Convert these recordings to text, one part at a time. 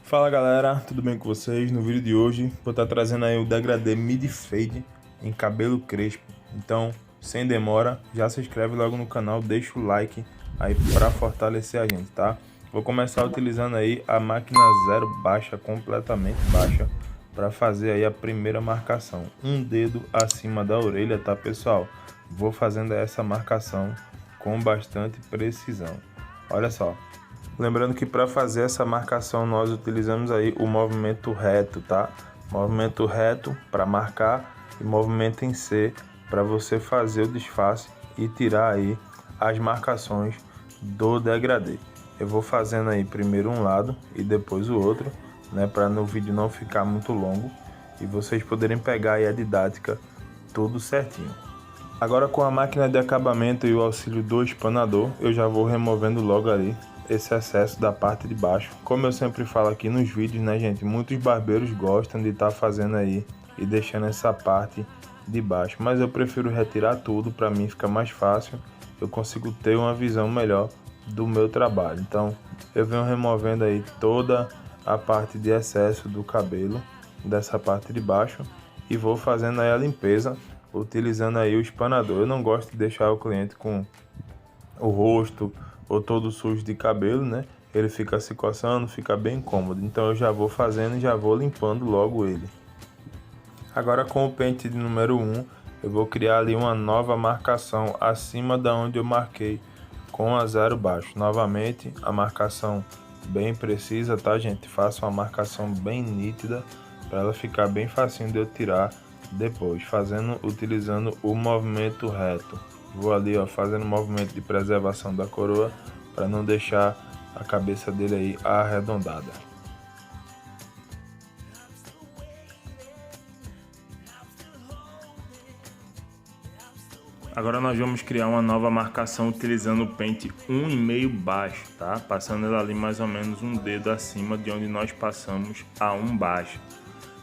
Fala galera, tudo bem com vocês? No vídeo de hoje vou estar trazendo aí o degradê Mid Fade em cabelo crespo. Então, sem demora, já se inscreve logo no canal, deixa o like aí para fortalecer a gente, tá? Vou começar utilizando aí a máquina zero baixa, completamente baixa, para fazer aí a primeira marcação. Um dedo acima da orelha, tá pessoal? Vou fazendo essa marcação com bastante precisão. Olha só. Lembrando que para fazer essa marcação nós utilizamos aí o movimento reto, tá? Movimento reto para marcar e movimento em C para você fazer o disfarce e tirar aí as marcações do degradê. Eu vou fazendo aí primeiro um lado e depois o outro, né? Para no vídeo não ficar muito longo e vocês poderem pegar aí a didática tudo certinho. Agora com a máquina de acabamento e o auxílio do espanador, eu já vou removendo logo ali esse excesso da parte de baixo. Como eu sempre falo aqui nos vídeos, né gente, muitos barbeiros gostam de estar fazendo aí e deixando essa parte de baixo, mas eu prefiro retirar tudo, para mim fica mais fácil, eu consigo ter uma visão melhor do meu trabalho. Então eu venho removendo aí toda a parte de excesso do cabelo dessa parte de baixo e vou fazendo aí a limpeza utilizando aí o espanador. Eu não gosto de deixar o cliente com o rosto ou todo sujo de cabelo, né? Ele fica se coçando, fica bem incômodo. Então eu já vou fazendo e já vou limpando logo ele. Agora com o pente de número 1, eu vou criar ali uma nova marcação acima da onde eu marquei com a zero baixo. Novamente, a marcação bem precisa, tá gente? Faça uma marcação bem nítida para ela ficar bem facinho de eu tirar depois, utilizando o movimento reto. Vou ali, ó, fazendo o movimento de preservação da coroa para não deixar a cabeça dele aí arredondada. Agora nós vamos criar uma nova marcação utilizando o pente 1,5 baixo, tá? Passando ela ali mais ou menos um dedo acima de onde nós passamos a 1 baixo.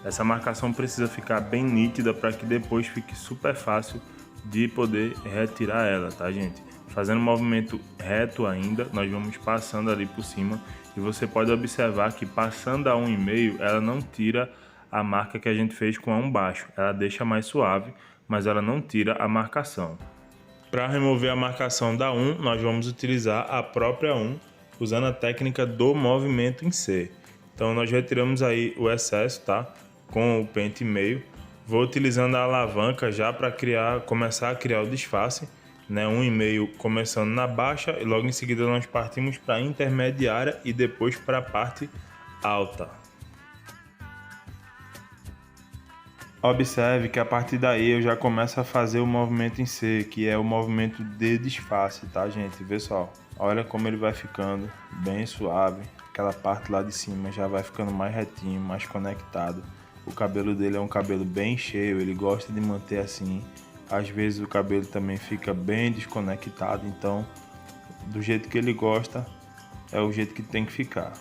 Essa marcação precisa ficar bem nítida para que depois fique super fácil de poder retirar ela, tá gente? Fazendo um movimento reto ainda, nós vamos passando ali por cima e você pode observar que passando a 1,5 ela não tira a marca que a gente fez com a 1 baixo, ela deixa mais suave, mas ela não tira a marcação. Para remover a marcação da 1, nós vamos utilizar a própria 1, usando a técnica do movimento em C. Então nós retiramos aí o excesso, tá? Com o pente meio, vou utilizando a alavanca já para começar a criar o disfarce, né? 1,5 começando na baixa e logo em seguida nós partimos para a intermediária e depois para a parte alta. Observe que a partir daí eu já começo a fazer o movimento em C, que é o movimento de disfarce, tá gente? Vê só, olha como ele vai ficando bem suave, aquela parte lá de cima já vai ficando mais retinho, mais conectado. O cabelo dele é um cabelo bem cheio, ele gosta de manter assim. Às vezes o cabelo também fica bem desconectado, então do jeito que ele gosta é o jeito que tem que ficar.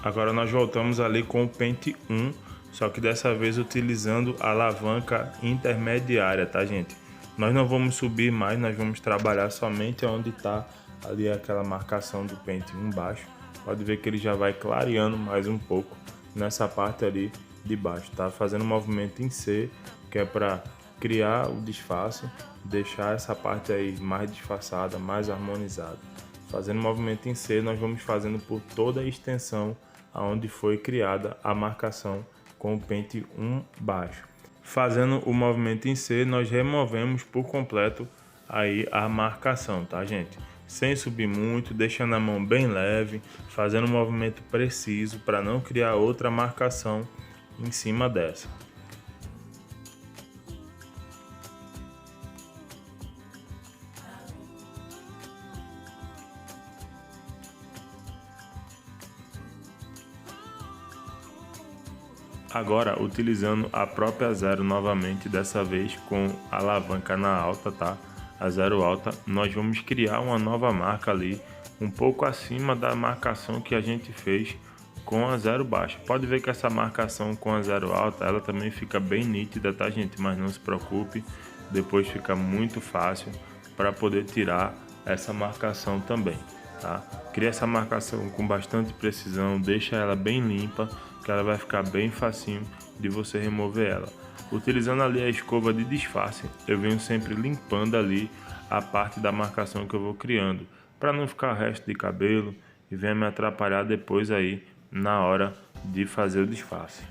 Agora nós voltamos ali com o pente 1, só que dessa vez utilizando a alavanca intermediária, tá gente? Nós não vamos subir mais, nós vamos trabalhar somente onde está ali aquela marcação do pente 1 baixo. Pode ver que ele já vai clareando mais um pouco nessa parte ali de baixo, tá? Fazendo um movimento em C, que é para criar o disfarce, deixar essa parte aí mais disfarçada, mais harmonizada. Fazendo um movimento em C, nós vamos fazendo por toda a extensão aonde foi criada a marcação com o pente 1 baixo. Fazendo o movimento em C, nós removemos por completo aí a marcação, tá gente? Sem subir muito, deixando a mão bem leve, fazendo um movimento preciso para não criar outra marcação em cima dessa. Agora utilizando a própria zero novamente, dessa vez com a alavanca na alta, tá? A zero alta, nós vamos criar uma nova marca ali, um pouco acima da marcação que a gente fez com a zero baixa. Pode ver que essa marcação com a zero alta, ela também fica bem nítida, tá gente? Mas não se preocupe, depois fica muito fácil para poder tirar essa marcação também. tá? Cria essa marcação com bastante precisão, deixa ela bem limpa, que ela vai ficar bem facinho de você remover ela. Utilizando ali a escova de disfarce, eu venho sempre limpando ali a parte da marcação que eu vou criando, para não ficar resto de cabelo e venha me atrapalhar depois aí na hora de fazer o disfarce.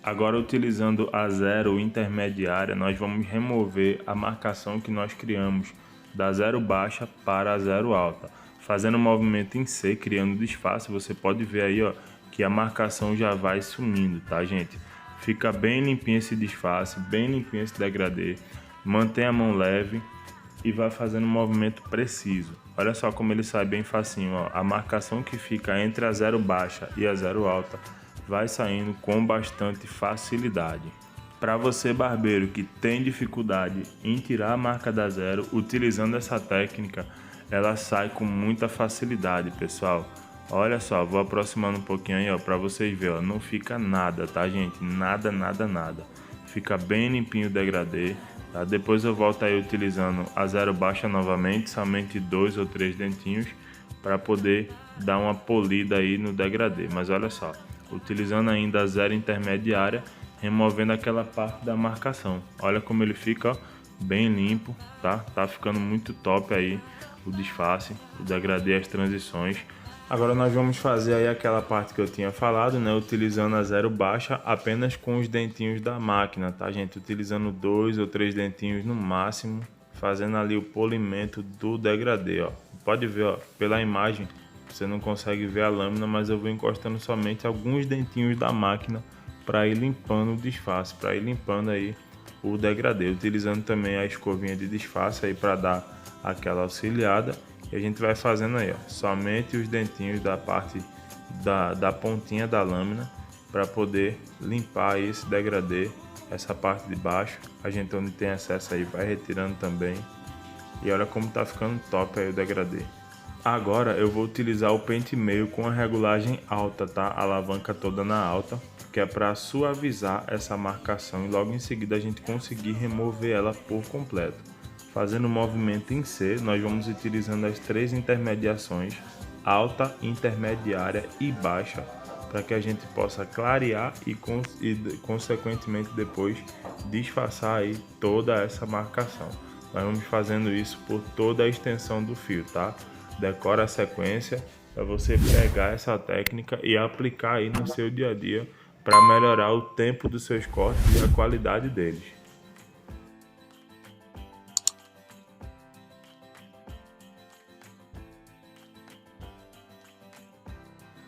Agora, utilizando a zero intermediária, nós vamos remover a marcação que nós criamos da zero baixa para a zero alta. Fazendo o movimento em C, criando disfarce, você pode ver aí, ó, que a marcação já vai sumindo, tá, gente? Fica bem limpinho esse disfarce, bem limpinho esse degradê. Mantém a mão leve e vai fazendo um movimento preciso. Olha só como ele sai bem facinho, ó. A marcação que fica entre a zero baixa e a zero alta vai saindo com bastante facilidade. Para você, barbeiro, que tem dificuldade em tirar a marca da zero, utilizando essa técnica, ela sai com muita facilidade, pessoal. Olha só, vou aproximando um pouquinho aí, ó, para vocês verem, ó, não fica nada, tá, gente? Nada, nada, nada. Fica bem limpinho o degradê, tá? Depois eu volto aí utilizando a zero baixa novamente, somente 2 ou 3 dentinhos, para poder dar uma polida aí no degradê. Mas olha só, utilizando ainda a zero intermediária, removendo aquela parte da marcação. Olha como ele fica, ó, bem limpo, tá? Tá ficando muito top aí o disfarce, o degradê, as transições. Agora nós vamos fazer aí aquela parte que eu tinha falado, né? Utilizando a zero baixa apenas com os dentinhos da máquina, tá, gente? Utilizando 2 ou 3 dentinhos no máximo, fazendo ali o polimento do degradê, ó. Pode ver, ó, pela imagem, você não consegue ver a lâmina, mas eu vou encostando somente alguns dentinhos da máquina para ir limpando o disfarce, para ir limpando aí o degradê, utilizando também a escovinha de disfarce aí para dar aquela auxiliada. E a gente vai fazendo aí, ó, somente os dentinhos da parte da pontinha da lâmina para poder limpar aí esse degradê, essa parte de baixo. A gente, onde tem excesso aí, vai retirando também. E olha como tá ficando top aí o degradê. Agora eu vou utilizar o pente meio com a regulagem alta, tá? A alavanca toda na alta, que é para suavizar essa marcação e logo em seguida a gente conseguir remover ela por completo. Fazendo o movimento em C, nós vamos utilizando as 3 intermediações, alta, intermediária e baixa, para que a gente possa clarear e consequentemente depois disfarçar aí toda essa marcação. Nós vamos fazendo isso por toda a extensão do fio, tá? Decora a sequência para você pegar essa técnica e aplicar aí no seu dia a dia para melhorar o tempo dos seus cortes e a qualidade deles.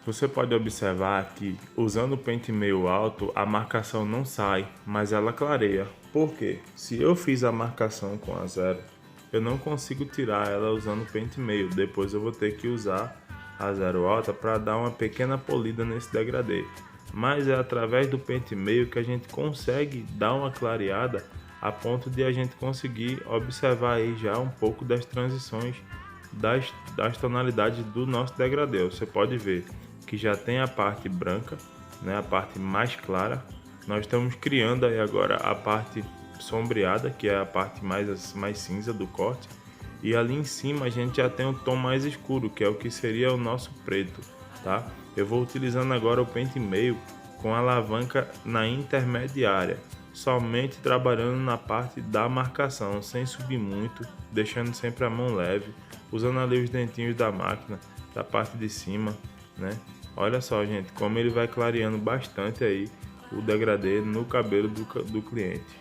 Você pode observar que, usando o pente meio alto, a marcação não sai, mas ela clareia. Por quê? Se eu fiz a marcação com a zero, eu não consigo tirar ela usando o pente meio. Depois eu vou ter que usar a zero alta para dar uma pequena polida nesse degradê. Mas é através do pente meio que a gente consegue dar uma clareada a ponto de a gente conseguir observar aí já um pouco das transições das tonalidades do nosso degradê. Você pode ver que já tem a parte branca, né, a parte mais clara. Nós estamos criando aí agora a parte sombreada, que é a parte mais cinza do corte, e ali em cima a gente já tem um tom mais escuro, que é o que seria o nosso preto, tá? Eu vou utilizando agora o pente meio com a alavanca na intermediária, somente trabalhando na parte da marcação, sem subir muito, deixando sempre a mão leve, usando ali os dentinhos da máquina, da parte de cima, né? Olha só, gente, como ele vai clareando bastante aí o degradê no cabelo do cliente.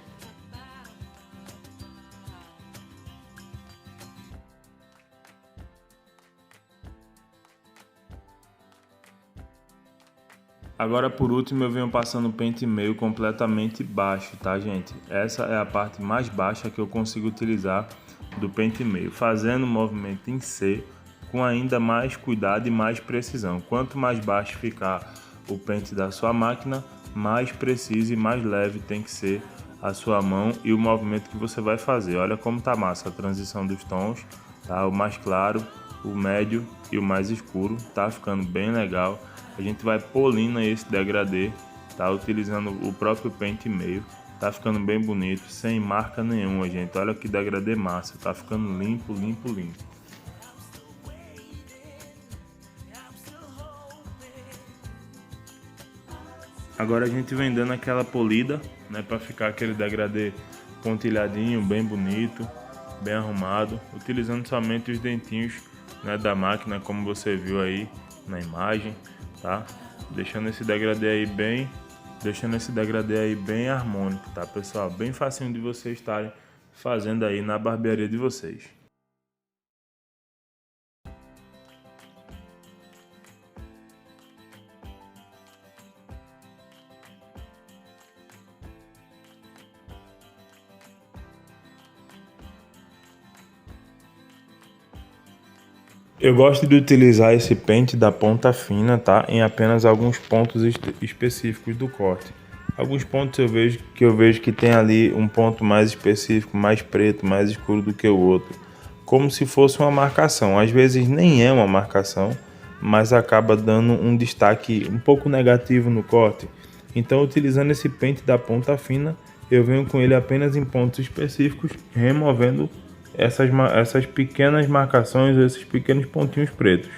Agora, por último, eu venho passando o pente meio completamente baixo, tá, gente? Essa é a parte mais baixa que eu consigo utilizar do pente meio, fazendo o movimento em C com ainda mais cuidado e mais precisão. Quanto mais baixo ficar o pente da sua máquina, mais preciso e mais leve tem que ser a sua mão e o movimento que você vai fazer. Olha como tá massa a transição dos tons, tá? O mais claro, o médio e o mais escuro, tá ficando bem legal. A gente vai polindo esse degradê, tá? Utilizando o próprio pente meio. Tá ficando bem bonito, sem marca nenhuma, gente. Olha que degradê massa, tá ficando limpo, limpo, limpo. Agora a gente vem dando aquela polida, né, para ficar aquele degradê pontilhadinho, bem bonito, bem arrumado, utilizando somente os dentinhos, né, da máquina, como você viu aí na imagem, tá? Deixando esse degradê aí bem harmônico, tá, pessoal? Bem facinho de vocês estarem fazendo aí na barbearia de vocês. Eu gosto de utilizar esse pente da ponta fina, tá? Em apenas alguns pontos específicos do corte. Alguns pontos eu vejo que tem ali um ponto mais específico, mais preto, mais escuro do que o outro, como se fosse uma marcação. Às vezes nem é uma marcação, mas acaba dando um destaque um pouco negativo no corte. Então, utilizando esse pente da ponta fina, eu venho com ele apenas em pontos específicos, removendo essas pequenas marcações, esses pequenos pontinhos pretos.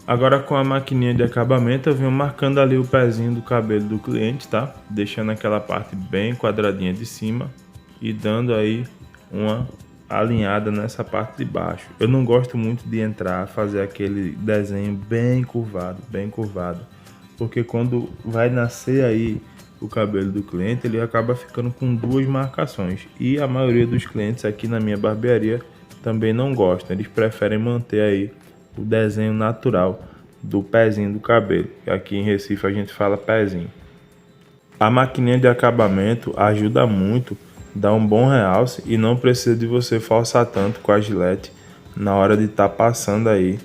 Agora com a maquininha de acabamento eu venho marcando ali o pezinho do cabelo do cliente, tá? Deixando aquela parte bem quadradinha de cima e dando aí uma alinhada nessa parte de baixo. Eu não gosto muito de entrar, fazer aquele desenho bem curvado, porque quando vai nascer aí o cabelo do cliente, ele acaba ficando com duas marcações. E a maioria dos clientes aqui na minha barbearia também não gostam, eles preferem manter aí o desenho natural do pezinho do cabelo, que aqui em Recife a gente fala pezinho. A maquininha de acabamento ajuda muito, dá um bom realce e não precisa de você forçar tanto com a gilete na hora de estar passando aí,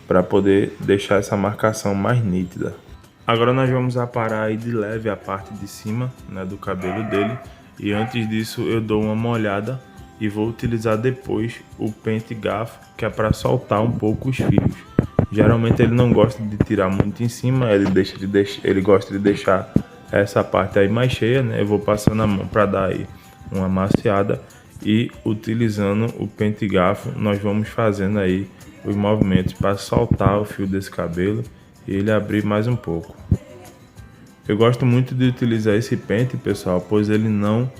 para poder deixar essa marcação mais nítida. Agora nós vamos aparar aí de leve a parte de cima, né, do cabelo dele, e antes disso eu dou uma molhada e vou utilizar depois o pente garfo, que é para soltar um pouco os fios. Geralmente ele não gosta de tirar muito em cima, ele gosta de deixar essa parte aí mais cheia, né? Eu vou passando a mão para dar aí uma maciada e utilizando o pente garfo nós vamos fazendo aí os movimentos para soltar o fio desse cabelo e ele abrir mais um pouco. Eu gosto muito de utilizar esse pente, pessoal, pois ele não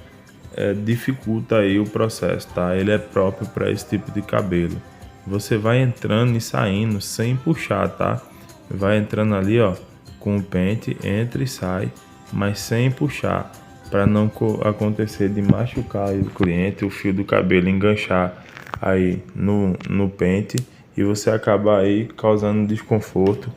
dificulta aí o processo, tá? Ele é próprio para esse tipo de cabelo. Você vai entrando e saindo sem puxar, tá? Vai entrando ali, ó, com o pente, entra e sai, mas sem puxar, para não acontecer de machucar o cliente, o fio do cabelo enganchar aí no pente e você acabar aí causando desconforto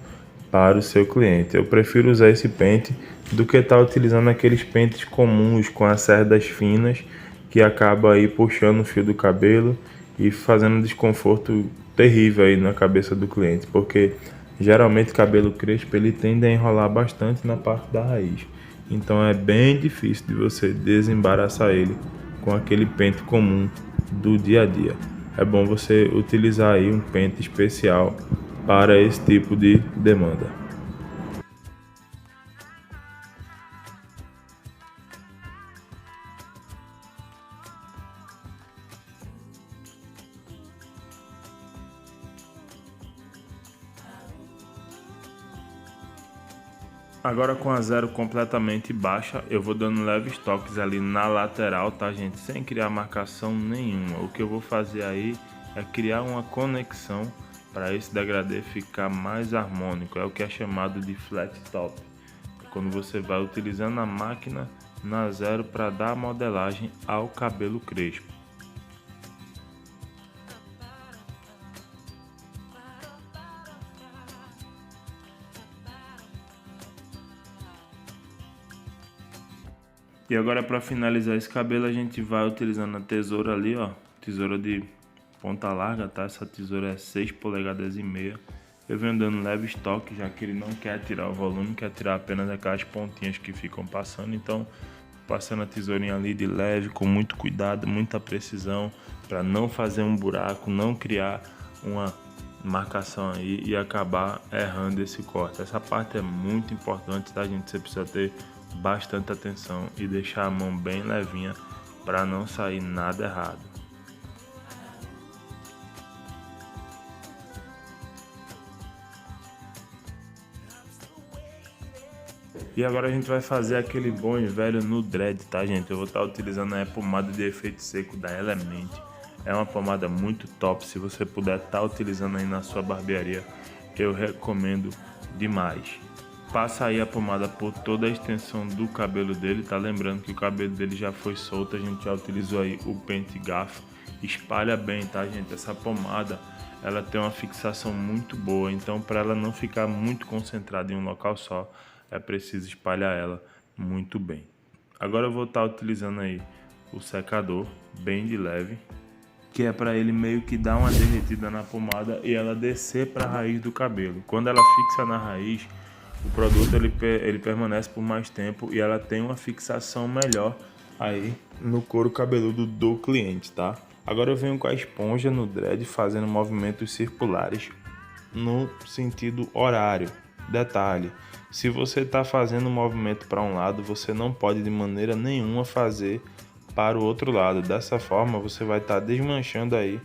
para o seu cliente. Eu prefiro usar esse pente do que estar utilizando aqueles pentes comuns com as cerdas finas que acaba aí puxando o fio do cabelo e fazendo um desconforto terrível aí na cabeça do cliente, porque geralmente cabelo crespo ele tende a enrolar bastante na parte da raiz. Então é bem difícil de você desembaraçar ele com aquele pente comum do dia a dia. É bom você utilizar aí um pente especial para esse tipo de demanda. Agora com a zero completamente baixa, eu vou dando leves toques ali na lateral, tá, gente? Sem criar marcação nenhuma. O que eu vou fazer aí é criar uma conexão para esse degradê ficar mais harmônico. É o que é chamado de flat top. É quando você vai utilizando a máquina na zero para dar a modelagem ao cabelo crespo. E agora para finalizar esse cabelo a gente vai utilizando a tesoura ali, ó, tesoura de ponta larga, tá? Essa tesoura é 6 polegadas e meia. Eu venho dando leves toques, já que ele não quer tirar o volume, quer tirar apenas aquelas pontinhas que ficam passando. Então, passando a tesourinha ali de leve, com muito cuidado, muita precisão, para não fazer um buraco, não criar uma marcação aí e acabar errando esse corte. Essa parte é muito importante, tá, gente? Você precisa ter bastante atenção e deixar a mão bem levinha para não sair nada errado. E agora a gente vai fazer aquele bom e velho no dread, tá, gente? Eu vou estar utilizando a pomada de efeito seco da Element. É uma pomada muito top, se você puder estar utilizando aí na sua barbearia, eu recomendo demais. Passa aí a pomada por toda a extensão do cabelo dele, tá? Lembrando que o cabelo dele já foi solto, a gente já utilizou aí o pente garfo. Espalha bem, tá, gente? Essa pomada, ela tem uma fixação muito boa, então para ela não ficar muito concentrada em um local só, é preciso espalhar ela muito bem. Agora eu vou estar utilizando aí o secador bem de leve, que é para ele meio que dar uma derretida na pomada e ela descer para a raiz do cabelo. Quando ela fixa na raiz, o produto ele permanece por mais tempo e ela tem uma fixação melhor aí no couro cabeludo do cliente, tá? Agora eu venho com a esponja no dread fazendo movimentos circulares no sentido horário. Detalhe, se você está fazendo um movimento para um lado, você não pode de maneira nenhuma fazer para o outro lado. Dessa forma você vai estar desmanchando aí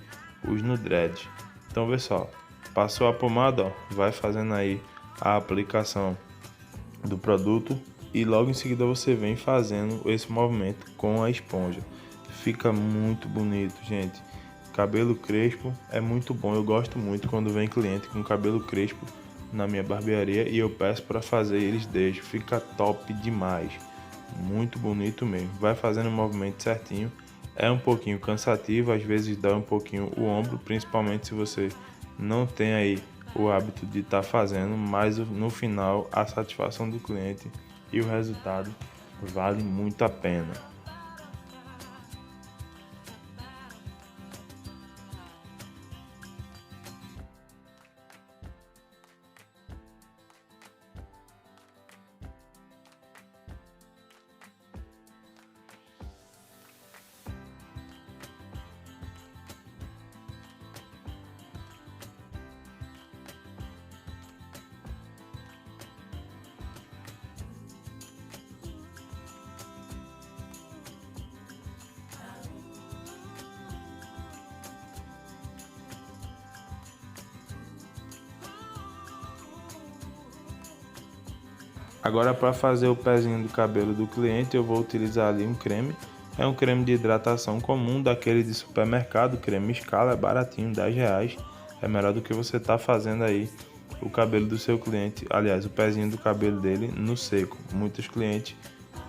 os no dread. Então vê só, passou a pomada, ó, vai fazendo aí a aplicação do produto e logo em seguida você vem fazendo esse movimento com a esponja. Fica muito bonito, gente. Cabelo crespo é muito bom, eu gosto muito quando vem cliente com cabelo crespo na minha barbearia e eu peço para fazer, eles deixam, fica top demais, muito bonito mesmo. Vai fazendo o movimento certinho, é um pouquinho cansativo, às vezes dá um pouquinho o ombro, principalmente se você não tem aí o hábito de estar fazendo, mas no final a satisfação do cliente e o resultado vale muito a pena. Agora para fazer o pezinho do cabelo do cliente eu vou utilizar ali um creme. É um creme de hidratação comum, daquele de supermercado, creme Scala, é baratinho, R$10. É melhor do que você tá fazendo aí o cabelo do seu cliente, aliás, o pezinho do cabelo dele no seco. Muitos clientes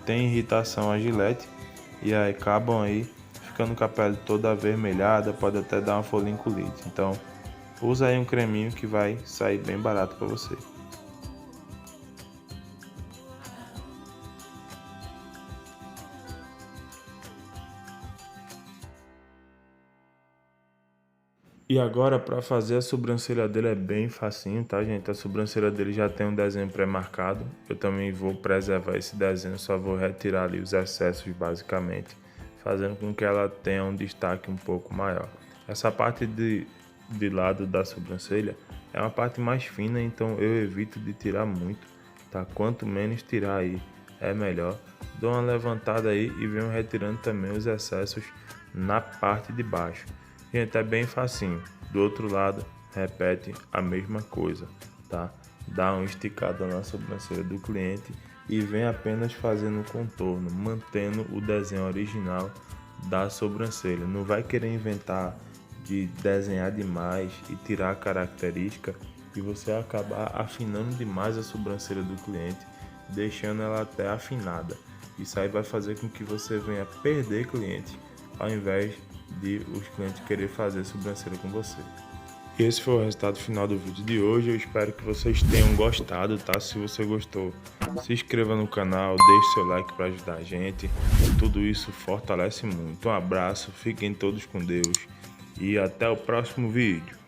têm irritação à Gillette e aí acabam aí ficando com a pele toda avermelhada, pode até dar uma foliculite. Então, usa aí um creminho que vai sair bem barato para você. E agora para fazer a sobrancelha dele é bem facinho, tá, gente? A sobrancelha dele já tem um desenho pré-marcado. Eu também vou preservar esse desenho, só vou retirar ali os excessos basicamente, fazendo com que ela tenha um destaque um pouco maior. Essa parte de lado da sobrancelha é uma parte mais fina, então eu evito de tirar muito, tá? Quanto menos tirar aí é melhor. Dou uma levantada aí e venho retirando também os excessos na parte de baixo. Gente, é bem facinho. Do outro lado, repete a mesma coisa, tá? Dá uma esticada na sobrancelha do cliente e vem apenas fazendo o contorno, mantendo o desenho original da sobrancelha. Não vai querer inventar de desenhar demais e tirar a característica e você acabar afinando demais a sobrancelha do cliente, deixando ela até afinada. Isso aí vai fazer com que você venha perder cliente, ao invés de os clientes querer fazer sobrancelha com você. Esse foi o resultado final do vídeo de hoje. Eu espero que vocês tenham gostado, tá? Se você gostou, se inscreva no canal, deixe seu like para ajudar a gente. Tudo isso fortalece muito. Um abraço, fiquem todos com Deus e até o próximo vídeo.